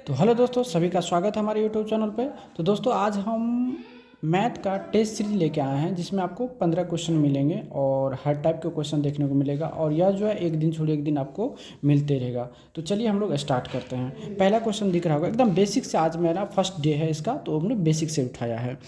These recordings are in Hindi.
तो हेलो दोस्तों, सभी का स्वागत है हमारे यूट्यूब चैनल पे। तो दोस्तों आज हम मैथ का टेस्ट सीरीज लेके आए हैं जिसमें आपको 15 क्वेश्चन मिलेंगे और हर टाइप के क्वेश्चन देखने को मिलेगा और यह जो है एक दिन छोड़ एक दिन आपको मिलते रहेगा। तो चलिए हम लोग स्टार्ट करते हैं। पहला क्वेश्चन दिख रहा होगा, एकदम बेसिक से, आज मेरा फर्स्ट डे है इसका तो हमने बेसिक से उठाया है।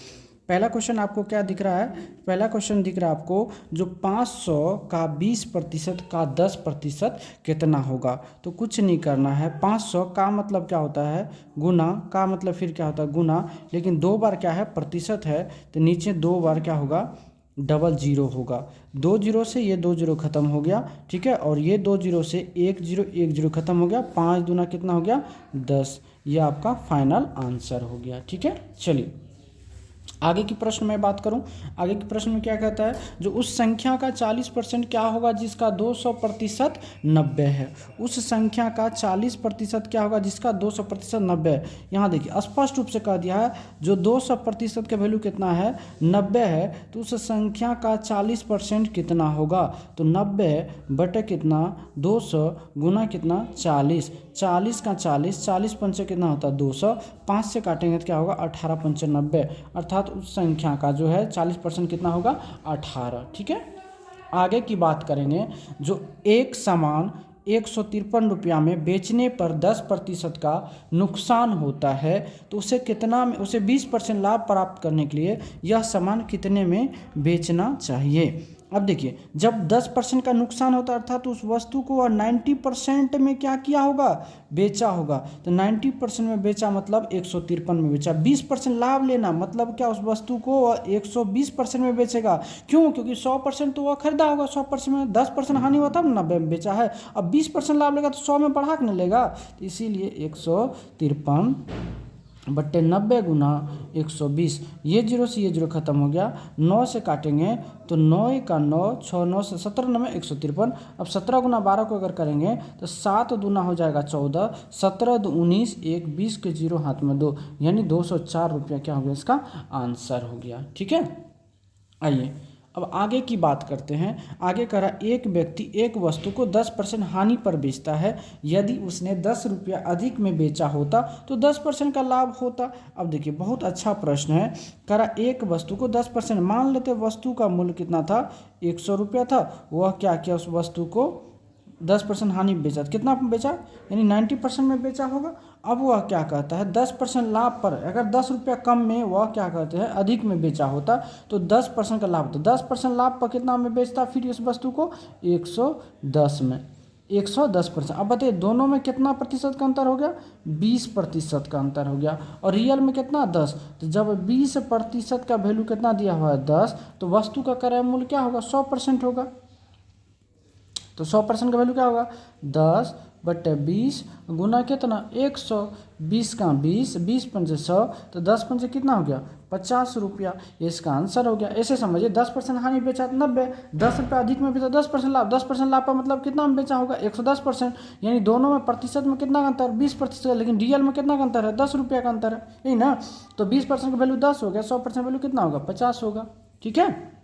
पहला क्वेश्चन आपको क्या दिख रहा है? पहला क्वेश्चन दिख रहा है आपको जो 500 का 20% का 10% कितना होगा। तो कुछ नहीं करना है, 500 का मतलब क्या होता है गुना, का मतलब फिर क्या होता है गुना, लेकिन दो बार क्या है प्रतिशत है तो नीचे दो बार क्या होगा डबल जीरो होगा। दो जीरो से ये दो जीरो खत्म हो गया, ठीक है, और ये दो जीरो से एक जीरो खत्म हो गया। 5 दूना कितना हो गया 10। ये आपका फाइनल आंसर हो गया, ठीक है। चलिए आगे की प्रश्न में बात करूं। आगे के प्रश्न में क्या कहता है, जो उस संख्या का 40% क्या होगा जिसका 200% 90 है। उस संख्या का 40% क्या होगा जिसका 200% 90 है। यहाँ देखिए स्पष्ट रूप से कह दिया है जो 200% का वैल्यू कितना है 90 है, तो उस संख्या का 40% कितना होगा। तो 90 बटे कितना 200 गुना कितना 40, 40 का 40, 40 पंचे कितना होता है 200, 5 से काटेंगे तो क्या होगा 18 पंचे 90, अर्थात उस संख्या का जो है 40% कितना होगा 18, ठीक है। आगे की बात करेंगे, जो एक सामान 153 रुपया में बेचने पर 10% का नुकसान होता है तो उसे कितना में, उसे 20% लाभ प्राप्त करने के लिए यह सामान कितने में बेचना चाहिए। अब देखिए जब 10% का नुकसान होता है अर्थात उस वस्तु को 90% में क्या किया होगा बेचा होगा। तो 90% में बेचा मतलब 153 में बेचा। 20% लाभ लेना मतलब क्या उस वस्तु को 120% में बेचेगा। क्यों? क्योंकि 100% तो वह खरीदा होगा, 100% में 10% हानि हुआ तब 90 में बेचा है। अब 20% लाभ लेगा तो 100 में बढ़ा के नहीं लेगा, तो इसीलिए 153 बट्टे 90 गुना 120, ये जीरो से ये जीरो खत्म हो गया। 9 से काटेंगे तो 9 का 9, 6 9 से 17 9 में 153। अब 17 गुना 12 को अगर करेंगे तो 7 दूना हो जाएगा 14, 17 दो 19, 1 20 के जीरो हाथ में 2, यानी 204 रुपया क्या हो गया इसका आंसर हो गया, ठीक है। आइए अब आगे की बात करते हैं। आगे कह रहा एक व्यक्ति एक वस्तु को 10% हानि पर बेचता है। यदि उसने 10 रुपया अधिक में बेचा होता तो 10% का लाभ होता। अब देखिए बहुत अच्छा प्रश्न है। कह रहा एक वस्तु को 10%, मान लेते वस्तु का मूल्य कितना था 100 रुपया था, वह क्या किया उस वस्तु को 10% हानि में बेचा। कितना बेचा यानी 90% में बेचा होगा। अब वह क्या कहता है 10% लाभ पर, अगर 10 रुपया कम में वह क्या कहते हैं अधिक में बेचा होता तो 10% का लाभ, तो 10% लाभ पर कितना में बेचता फिर इस वस्तु को 110 में, 110%। अब बताइए दोनों में कितना प्रतिशत का अंतर हो गया 20% का अंतर हो गया, और रियल में कितना 10। तो जब 20% का वैल्यू कितना दिया हुआ है 10, तो वस्तु का क्रय मूल्य क्या होगा 100% होगा। तो 100% का वैल्यू क्या होगा 10 बटे 20 गुना कितना 100, 20 का 20, 20 पंचे 100, तो 10 पंचे कितना हो गया 50 रुपया, इसका आंसर हो गया। ऐसे समझिए 10% हानि बेचा 90, 10 रुपया अधिक में बेचा 10% लाभ, 10% लाभ का मतलब कितना में बेचा होगा 110%, यानी दोनों में प्रतिशत में कितना का अंतर 20%, लेकिन रियल में कितना का अंतर है 10 रुपया का अंतर है, यही ना। तो 20% का वैल्यू 10 हो गया, 100% वैल्यू कितना होगा 50 होगा, ठीक है।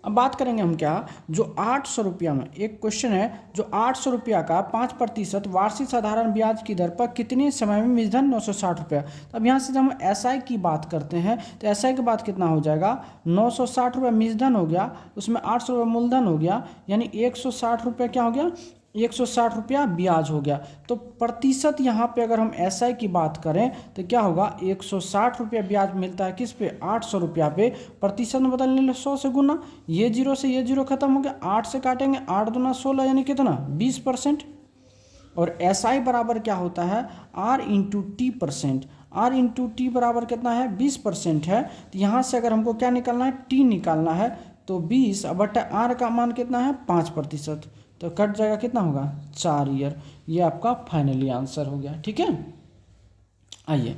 अब बात करेंगे हम क्या, जो 800 रुपया में एक क्वेश्चन है, जो 800 रुपया का 5% वार्षिक साधारण ब्याज की दर पर कितने समय में मूलधन 960 रुपया। तो अब यहाँ से जब हम एसआई की बात करते हैं तो एसआई के बाद कितना हो जाएगा 960 रुपया मूलधन हो गया, उसमें 800 रुपया मूलधन हो गया, यानी 160 रुपया क्या हो गया 160 रुपया ब्याज हो गया। तो प्रतिशत यहाँ पे अगर हम एसआई की बात करें तो क्या होगा 160 रुपया ब्याज मिलता है किस पे 800 रुपया पे। प्रतिशत में बदलने ले 100 से गुना, ये जीरो से ये जीरो खत्म हो गया, 8 से काटेंगे 8 दूना 16, यानी कितना 20%। और एसआई बराबर क्या होता है R into T percent, R into T बराबर कितना है 20% है। तो यहाँ से अगर हमको क्या निकालना है टी निकालना है, तो 20 बटा आर का मान कितना है 5%, तो कट जाएगा कितना होगा 4 ईयर। ये आपका फाइनली आंसर हो गया, ठीक है। आइए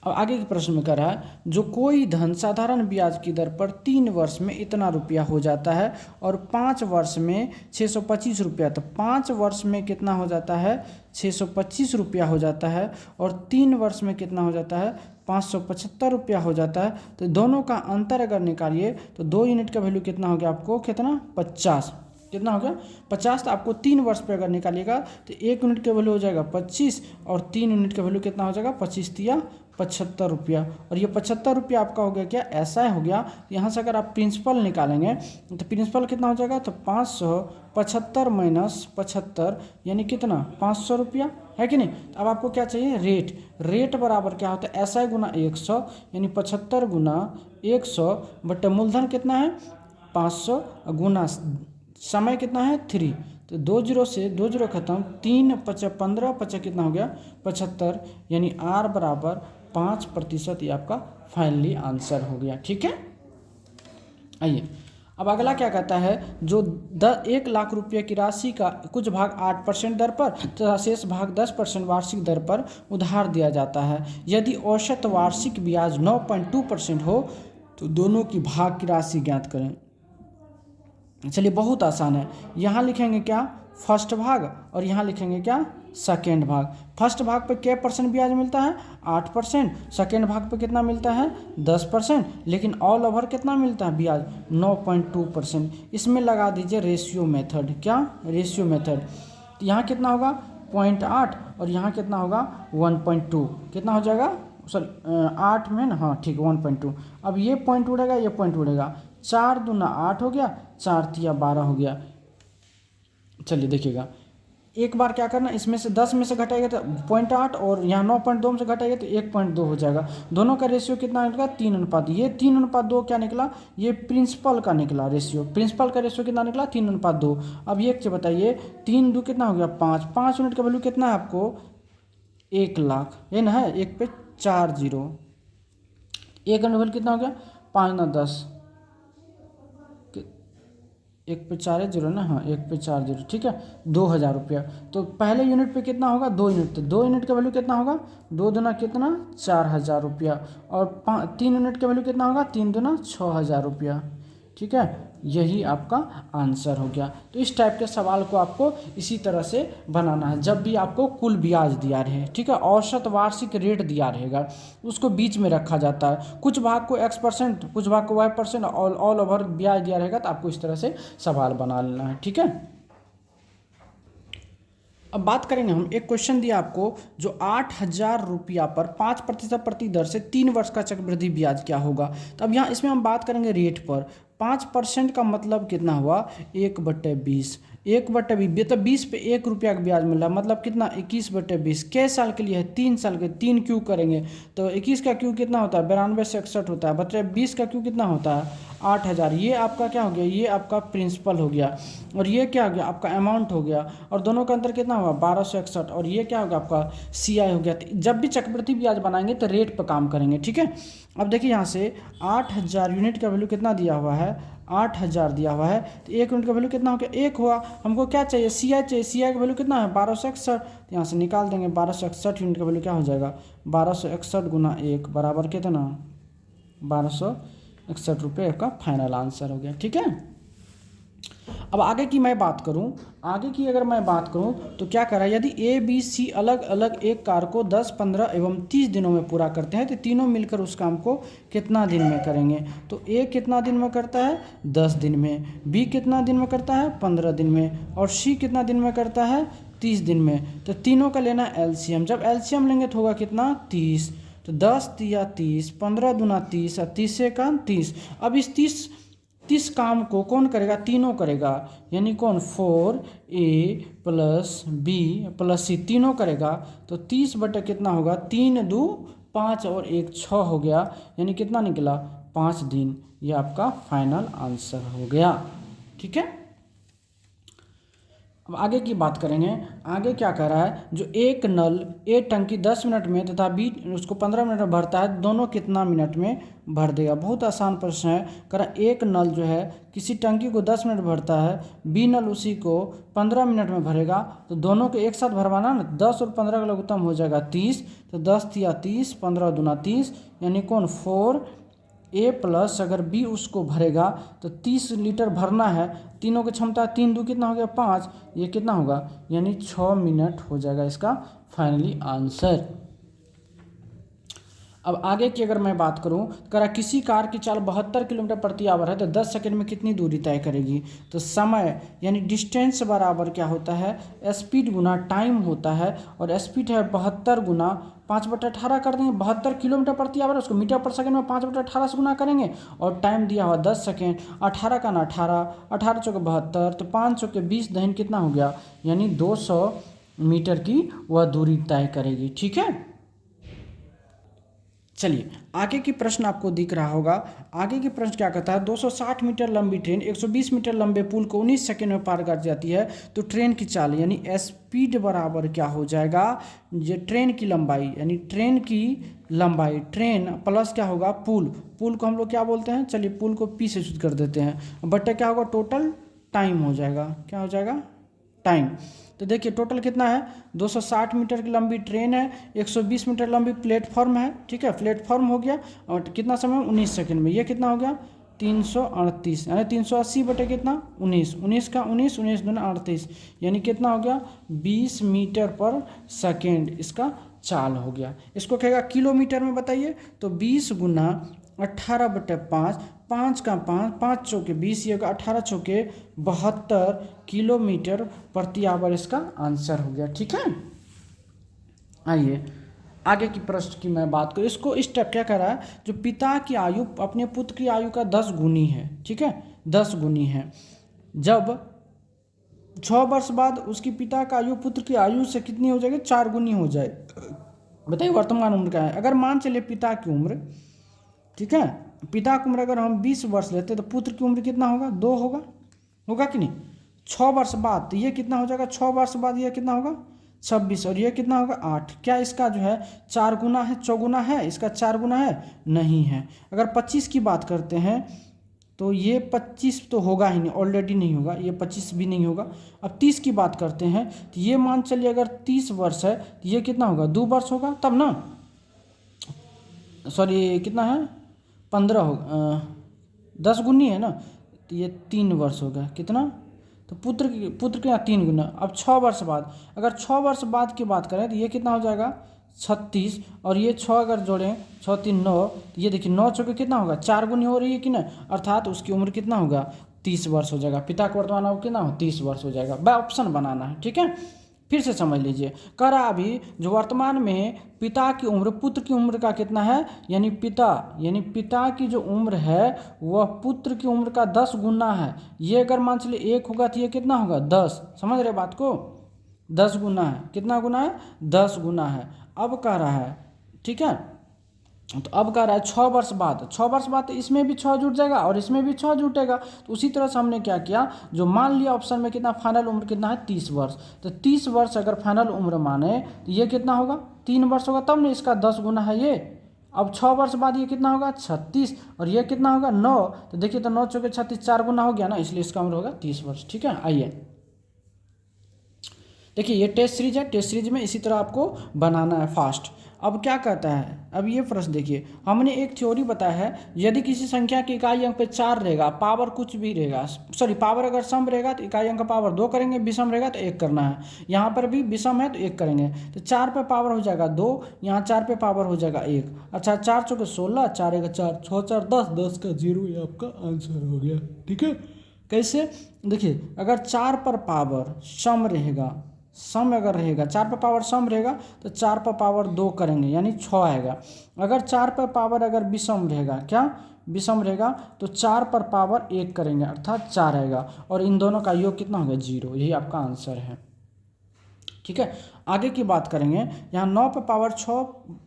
अब आगे के प्रश्न में कह रहा है, जो कोई धन साधारण ब्याज की दर पर 3 वर्ष में इतना रुपया हो जाता है और 5 वर्ष में 625 रुपया, तो 5 वर्ष में कितना हो जाता है 625 रुपया हो जाता है, और 3 वर्ष में कितना हो जाता है 575 रुपया हो जाता है। तो दोनों का अंतर अगर निकालिए तो 2 यूनिट का वैल्यू कितना हो गया आपको कितना 50। कितना हो गया 50। तो आपको 3 वर्ष पे अगर निकालिएगा तो 1 यूनिट का वैल्यू हो जाएगा 25 और 3 यूनिट का वैल्यू कितना हो जाएगा 25 तिया 75 रुपया। और ये 75 रुपया आपका हो गया क्या ऐसा हो गया। यहाँ से अगर आप प्रिंसिपल निकालेंगे तो प्रिंसिपल कितना हो जाएगा तो 575 माइनस 75 यानी कितना 500 रुपया है कि नहीं। तो अब आपको क्या चाहिए रेट बराबर क्या होता है SI गुना 100 यानी 75 गुना 100 बटे मूलधन कितना है 500 गुना समय कितना है 3। तो 2 से 2 खत्म 3 5 15 5 कितना हो गया 75 यानी R बराबर 5%। ये आपका फाइनली आंसर हो गया। ठीक है, आइए अब अगला क्या कहता है जो 1 लाख रुपये की राशि का कुछ भाग 8% दर पर तथा शेष भाग 10% वार्षिक दर पर उधार दिया जाता है। यदि औसत वार्षिक ब्याज 9.2% हो तो दोनों की भाग की राशि ज्ञात करें। चलिए बहुत आसान है, यहाँ लिखेंगे क्या फर्स्ट भाग और यहाँ लिखेंगे क्या सेकेंड भाग। फर्स्ट भाग पे क्या % ब्याज मिलता है 8%, सेकेंड भाग पे कितना मिलता है 10%, लेकिन ऑल ओवर कितना मिलता है ब्याज 9.2%। इसमें लगा दीजिए रेशियो मेथड। क्या रेशियो मेथड, तो यहाँ कितना होगा 0.8 और यहाँ कितना होगा 1.2, कितना हो जाएगा सॉरी 8 में ना, हाँ ठीक 1.2। अब ये पॉइंट उड़ेगा ये पॉइंट उड़ेगा, 4 दूना 8 हो गया, 4 तिया 12 हो गया। चलिए देखिएगा एक बार क्या करना, इसमें से 10 में से घटाएगा तो 0.8 और यहाँ 9.2 में से घटाएगा तो 1.2 हो जाएगा। दोनों का रेशियो कितना निकला 3:1। ये 3:2 क्या निकला, ये प्रिंसिपल का निकला रेशियो। प्रिंसिपल का रेशियो कितना निकला 3:2। अब ये एक चीज़ बताइए 3 2 कितना हो गया 5, 5 यूनिट का वैल्यू कितना है आपको 1 लाख, ये ना है 1 पे 4 0, 1 का वैल्यू कितना हो गया 5 9 10, 1 पे 4 है 0 ना, हाँ 1 पे 4 0, ठीक है 2000 रुपया। तो पहले यूनिट पे कितना होगा 2 यूनिट, तो 2 यूनिट का वैल्यू कितना होगा 2 दूना कितना 4000 रुपया और 3 यूनिट का वैल्यू कितना होगा 3 दूना 6000 रुपया। ठीक है, यही आपका आंसर हो गया। तो इस टाइप के सवाल को आपको इसी तरह से बनाना है जब भी आपको कुल ब्याज दिया रहे। ठीक है, औसत वार्षिक रेट दिया रहेगा उसको बीच में रखा जाता है, कुछ भाग को X%, कुछ भाग को Y%, ऑल ओवर ब्याज दिया रहेगा तो आपको इस तरह से सवाल बना लेना है। ठीक है, अब बात करेंगे हम, एक क्वेश्चन दिया आपको जो 8000 रुपया पर 5% प्रति दर से 3 वर्ष का चक्रवृद्धि ब्याज क्या होगा। तो अब यहाँ इसमें हम बात करेंगे रेट पर। 5% का मतलब कितना हुआ 1/20, 1/20 तो 20 पे 1 रुपया का ब्याज मिल रहा है, मतलब कितना 21/20। कै साल के लिए है 3 साल के, 3 क्यू करेंगे तो 21 का क्यू कितना होता है 92 से 61 होता है, बच्चे 20 का क्यू कितना होता है 8000। ये आपका क्या हो गया, ये आपका प्रिंसिपल हो गया और ये क्या हो गया आपका अमाउंट हो गया और दोनों का अंतर कितना हुआ 1261 और ये क्या हो गया आपका CI हो गया। तो जब भी चक्रवृद्धि ब्याज बनाएंगे तो रेट पर काम करेंगे। ठीक है, अब देखिए यहाँ से 8000 यूनिट का वैल्यू कितना दिया हुआ है 8000 दिया हुआ है, तो 1 यूनिट का वैल्यू कितना हो गया 1 हुआ। हमको क्या चाहिए CI चाहिए, CI का वैल्यू कितना है 1261, तो यहाँ से निकाल देंगे 1261 यूनिट का वैल्यू क्या हो जाएगा 1261 गुना 1 बराबर कितना 1261 रुपये का फाइनल आंसर हो गया। ठीक है, अब आगे की मैं बात करूं, आगे की अगर मैं बात करूं तो क्या करा, यदि ABC अलग अलग एक कार को 10, 15 एवं 30 दिनों में पूरा करते हैं तो तीनों मिलकर उस काम को कितना दिन में करेंगे। तो A कितना दिन में करता है 10 दिन में, B कितना दिन में करता है 15 दिन में और C कितना दिन में करता है 30 दिन में। तो तीनों का लेना LCM, जब LCM लेंगे तो होगा कितना 30, तो 10 तिया 30, 15 दूना 30 और 30 से का 30। अब इस 30 काम को कौन करेगा तीनों करेगा, यानी कौन 4A + B + C तीनों करेगा। तो 30 बटे कितना होगा 3 2 5 और 1 6 हो गया, यानी कितना निकला 5 दिन। ये आपका फाइनल आंसर हो गया। ठीक है, अब आगे की बात करेंगे। आगे क्या कह रहा है, जो एक नल A टंकी 10 मिनट में तथा B उसको 15 मिनट में भरता है, दोनों कितना मिनट में भर देगा। बहुत आसान प्रश्न है। कह रहा एक नल जो है किसी टंकी को 10 मिनट भरता है, B नल उसी को 15 मिनट में भरेगा, तो दोनों को एक साथ भरवाना ना, 10 और 15 का लघुत्तम हो जाएगा 30, तो 10 तिया 30, 15 दूना 30, यानी कौन 4A + अगर B उसको भरेगा तो 30 लीटर भरना है, तीनों की क्षमता 3 2 कितना हो गया 5, ये कितना होगा यानी 6 मिनट हो जाएगा इसका फाइनली आंसर। अब आगे की अगर मैं बात करूं, करा किसी कार की चाल 72 किलोमीटर प्रति आवर है तो 10 सेकंड में कितनी दूरी तय करेगी। तो समय यानी डिस्टेंस बराबर क्या होता है, स्पीड गुना टाइम होता है। और स्पीड है 72 गुना 5/18 कर देंगे। 72 किलोमीटर प्रति आवर, उसको मीटर पर सेकंड में 5/18 से गुना करेंगे। और टाइम दिया हुआ 10 सेकेंड, 18 का ना 18, 18 चौके 72, तो 5 चौके 20 दहन कितना हो गया, यानी 200 मीटर की वह दूरी तय करेगी। ठीक है, चलिए आगे की प्रश्न आपको दिख रहा होगा। आगे की प्रश्न क्या कहता है, 260 मीटर लंबी ट्रेन 120 मीटर लंबे पुल को 19 सेकंड में पार कर जाती है, तो ट्रेन की चाल यानी स्पीड बराबर क्या हो जाएगा, ये ट्रेन की लंबाई यानी ट्रेन की लंबाई, ट्रेन प्लस क्या होगा पुल, पुल को हम लोग क्या बोलते हैं, चलिए पुल को पी से शुद्ध कर देते हैं, बट्टा क्या होगा टोटल टाइम हो जाएगा, क्या हो जाएगा टाइम। तो देखिए टोटल कितना है, 260 मीटर की लंबी ट्रेन है, 120 मीटर लंबी प्लेटफॉर्म है। ठीक है, प्लेटफॉर्म हो गया और कितना समय 19 सेकंड में, ये कितना हो गया 338, यानी 380 बटे कितना 19, 19 का 19, 19 दूना 38, यानी कितना हो गया 20 मीटर पर सेकेंड इसका चाल हो गया। इसको कहेगा किलोमीटर में बताइए, तो 20 गुना 18/5, 5 का 5, 5 चौके 20, ये 18 चौके 72 किलोमीटर प्रति आवर इसका आंसर हो गया। ठीक है, आइए आगे की प्रश्न की मैं बात करूँ। इसको स्टेप क्या कर रहा है, जो पिता की आयु अपने पुत्र की आयु का 10 गुनी है। ठीक है, 10 गुनी है। जब 6 वर्ष बाद उसकी पिता का आयु पुत्र की आयु से कितनी हो जाएगी, 4 गुनी हो जाए। बताइए वर्तमान उम्र क्या है। अगर मान चलिए पिता की उम्र, ठीक है, पिता की उम्र अगर हम 20 वर्ष लेते तो पुत्र की उम्र कितना होगा, 2 होगा, होगा कि नहीं। 6 वर्ष बाद तो ये कितना हो जाएगा, 6 वर्ष बाद ये कितना होगा 26, और ये कितना होगा 8। क्या इसका जो है 4 गुना है, चौगुना है, इसका 4 गुना है, नहीं है। अगर 25 की बात करते हैं तो ये 25 तो होगा ही नहीं, ऑलरेडी नहीं होगा, ये 25 भी नहीं होगा। अब 30 की बात करते हैं तो ये मान चलिए अगर 30 वर्ष है तो ये कितना होगा 2 वर्ष होगा तब ना, सॉरी कितना है 15 हो, 10 गुनी है ना, तो ये 3 वर्ष होगा कितना, तो पुत्र के यहाँ 3 गुना। अब 6 वर्ष बाद, अगर 6 वर्ष बाद की बात करें तो ये कितना हो जाएगा 36, और ये 6 अगर जोड़ें 6 3 9, तो ये देखिए 9 चौके कितना होगा 4 गुनी हो रही है कि ना, अर्थात उसकी उम्र कितना होगा 30 वर्ष हो जाएगा। पिता का वर्तमान आयु कितना हो 30 वर्ष हो जाएगा। वह ऑप्शन बनाना है। ठीक है, फिर से समझ लीजिए, कह रहा अभी जो वर्तमान में पिता की उम्र पुत्र की उम्र का कितना है, यानी पिता की जो उम्र है वह पुत्र की उम्र का 10 गुना है। ये अगर मान चलिए 1 होगा तो ये कितना होगा 10, समझ रहे बात को, 10 गुना है, कितना गुना है 10 गुना है। अब कह रहा है, ठीक है, तो अब कह रहा है 6 वर्ष बाद, 6 वर्ष बाद तो इसमें भी 6 जुट जाएगा और इसमें भी 6 जुटेगा। तो उसी तरह से हमने क्या किया, जो मान लिया ऑप्शन में कितना फाइनल उम्र कितना है 30 वर्ष, तो 30 वर्ष अगर फाइनल उम्र माने तो ये कितना होगा 3 वर्ष होगा, तब ना इसका 10 गुना है ये। अब 6 वर्ष बाद ये कितना होगा 36, और ये कितना होगा 9, तो देखिए तो 9 चौके 36, 4 गुना हो गया ना, इसलिए इसका उम्र होगा 30 वर्ष। ठीक है, आइए देखिए ये टेस्ट सीरीज है, टेस्ट सीरीज में इसी तरह आपको बनाना है फास्ट। अब क्या कहता है, अब ये प्रश्न देखिए, हमने एक थ्योरी बताया है, यदि किसी संख्या की इकाई अंक पे 4 रहेगा, पावर कुछ भी रहेगा, सॉरी पावर अगर सम रहेगा तो इकाई अंक का पावर 2 करेंगे, विषम रहेगा तो 1 करना है। यहाँ पर भी विषम है तो 1 करेंगे, तो 4 पे पावर हो जाएगा 2, यहाँ 4 पे पावर हो जाएगा 1। अच्छा 4 चौके 16, 4 1 4, 6 4 10, 10 का 0, ये आपका आंसर हो गया। ठीक है, कैसे देखिए, अगर 4 पर पावर सम रहेगा, सम अगर रहेगा 4 पर पावर सम रहेगा तो 4 पर पावर 2 करेंगे यानी 6 आएगा। अगर 4 पर पावर अगर विषम रहेगा, क्या विषम रहेगा, तो 4 पर पावर 1 करेंगे अर्थात 4 आएगा, और इन दोनों का योग कितना होगा 0, यही आपका आंसर है। ठीक है, आगे की बात करेंगे, यहाँ 9 पर पावर 6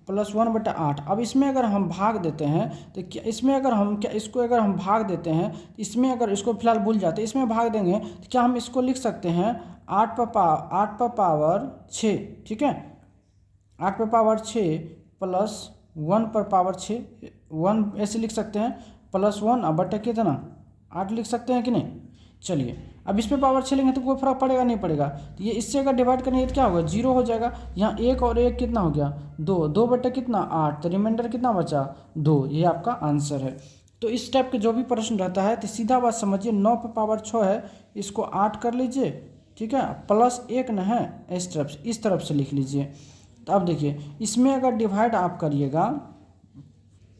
+ 1/8। अब इसमें अगर हम भाग देते हैं तो क्या इसमें अगर हम क्या इसको अगर हम भाग देते हैं, इसमें अगर इसको फिलहाल भूल जाते हैं, इसमें भाग देंगे तो क्या हम इसको लिख सकते हैं 8 पर पावर 6। ठीक है, 8 पर पावर 6 + 1 पर पावर 6, 1 ऐसे लिख सकते हैं, +1 अब बटे कितना 8 लिख सकते हैं कि नहीं। चलिए अब इस पे पावर 6 लेंगे तो कोई फर्क पड़ेगा नहीं पड़ेगा, तो ये इससे अगर डिवाइड करेंगे तो क्या होगा 0 हो जाएगा। यहाँ 1 और 1 कितना हो गया 2, 2 बटे कितना 8, तो रिमाइंडर कितना बचा 2, ये आपका आंसर है। तो इस टाइप के जो भी प्रश्न रहता है तो सीधा बात समझिए, 9 पर पावर 6 है, इसको 8 कर लीजिए, ठीक है, +1 न है, इस तरफ से लिख लीजिए। तो अब देखिए इसमें अगर डिवाइड आप करिएगा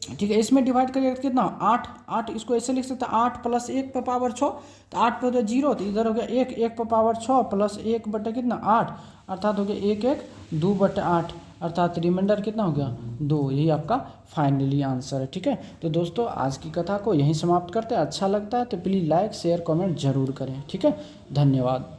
ठीक है, इसमें डिवाइड करिएगा तो कितना 8, 8 इसको ऐसे लिख सकते हैं 8 प्लस 1 पर पावर 6, तो 8 पे हो गया 0, तो इधर हो गया 1, 1 पर पावर 6 प्लस 1 बटे कितना 8, अर्थात हो गया 1 1 2 बटे 8, अर्थात रिमाइंडर कितना हो गया 2। यही आपका फाइनली आंसर है। ठीक है, तो दोस्तों आज की कथा को यहीं समाप्त करते हैं। अच्छा लगता है तो प्लीज़ लाइक शेयर कमेंट जरूर करें। ठीक है, धन्यवाद।